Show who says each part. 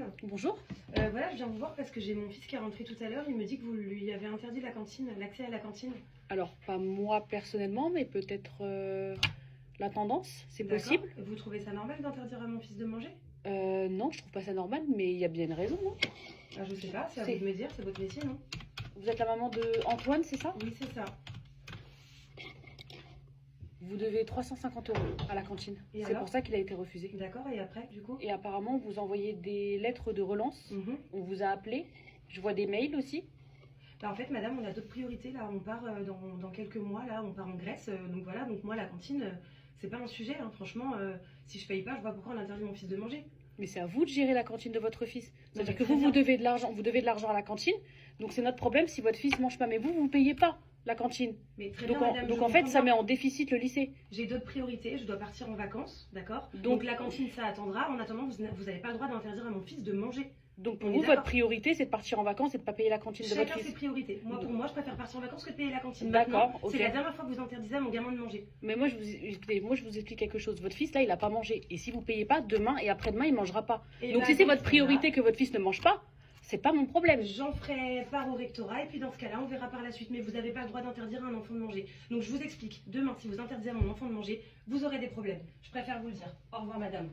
Speaker 1: madame.
Speaker 2: Bonjour.
Speaker 1: Voilà, je viens vous voir parce que j'ai mon fils qui est rentré tout à l'heure. Il me dit que vous lui avez interdit la cantine, l'accès à la cantine.
Speaker 2: Alors, pas moi personnellement, mais peut-être la tendance, c'est
Speaker 1: D'accord.
Speaker 2: possible.
Speaker 1: Vous trouvez ça normal d'interdire à mon fils de manger?
Speaker 2: Non, je trouve pas ça normal, mais il y a bien une raison. Hein.
Speaker 1: Ah, je sais pas, c'est à vous de me dire, c'est votre métier, non?
Speaker 2: Vous êtes la maman de Antoine, c'est ça?
Speaker 1: Oui, c'est ça.
Speaker 2: Vous devez 350 € à la cantine.
Speaker 1: Et
Speaker 2: C'est
Speaker 1: alors
Speaker 2: pour ça qu'il a été refusé.
Speaker 1: D'accord, et après, du coup?
Speaker 2: Et apparemment, vous envoyez des lettres de relance. On vous a appelé. Je vois des mails aussi.
Speaker 1: Bah, en fait, madame, on a d'autres priorités. Là, on part dans quelques mois. Là, on part en Grèce. Donc voilà, donc moi, la cantine, c'est pas un sujet. Hein. Franchement, si je paye pas, je vois pourquoi on interdit mon fils de manger.
Speaker 2: Mais c'est à vous de gérer la cantine de votre fils. C'est-à-dire que
Speaker 1: très
Speaker 2: vous
Speaker 1: bien.
Speaker 2: devez de l'argent à la cantine. Donc c'est notre problème si votre fils mange pas. Mais vous payez pas la cantine.
Speaker 1: Mais très
Speaker 2: Donc,
Speaker 1: bien, madame,
Speaker 2: donc
Speaker 1: je
Speaker 2: en fait,
Speaker 1: comprends
Speaker 2: ça
Speaker 1: bien.
Speaker 2: met en déficit le lycée.
Speaker 1: J'ai d'autres priorités, je dois partir en vacances, d'accord?
Speaker 2: Donc
Speaker 1: Donc la cantine, ça attendra. En attendant, vous n'avez pas le droit d'interdire à mon fils de manger.
Speaker 2: Donc pour
Speaker 1: On est
Speaker 2: vous,
Speaker 1: d'accord.
Speaker 2: votre priorité, c'est de partir en vacances et de pas payer la cantine de votre
Speaker 1: Chacun ses
Speaker 2: fils.
Speaker 1: priorités. Moi, pour moi, je préfère partir en vacances que de payer la cantine.
Speaker 2: D'accord,
Speaker 1: Maintenant,
Speaker 2: ok.
Speaker 1: c'est la dernière fois que vous interdisez à mon gamin de manger.
Speaker 2: Mais moi, écoutez, moi, je vous explique quelque chose. Votre fils, là, il a pas mangé. Et si vous payez pas, demain et après-demain, il mangera pas.
Speaker 1: Et
Speaker 2: Donc
Speaker 1: bah,
Speaker 2: si c'est
Speaker 1: dans
Speaker 2: votre
Speaker 1: ce
Speaker 2: priorité
Speaker 1: cas-là,
Speaker 2: que votre fils ne mange pas, c'est pas mon problème.
Speaker 1: j'en ferai part au rectorat et puis dans ce cas-là, on verra par la suite. Mais vous n'avez pas le droit d'interdire à un enfant de manger. Donc je vous explique. Demain, si vous interdisez à mon enfant de manger, vous aurez des problèmes. Je préfère vous le dire. Au revoir, madame.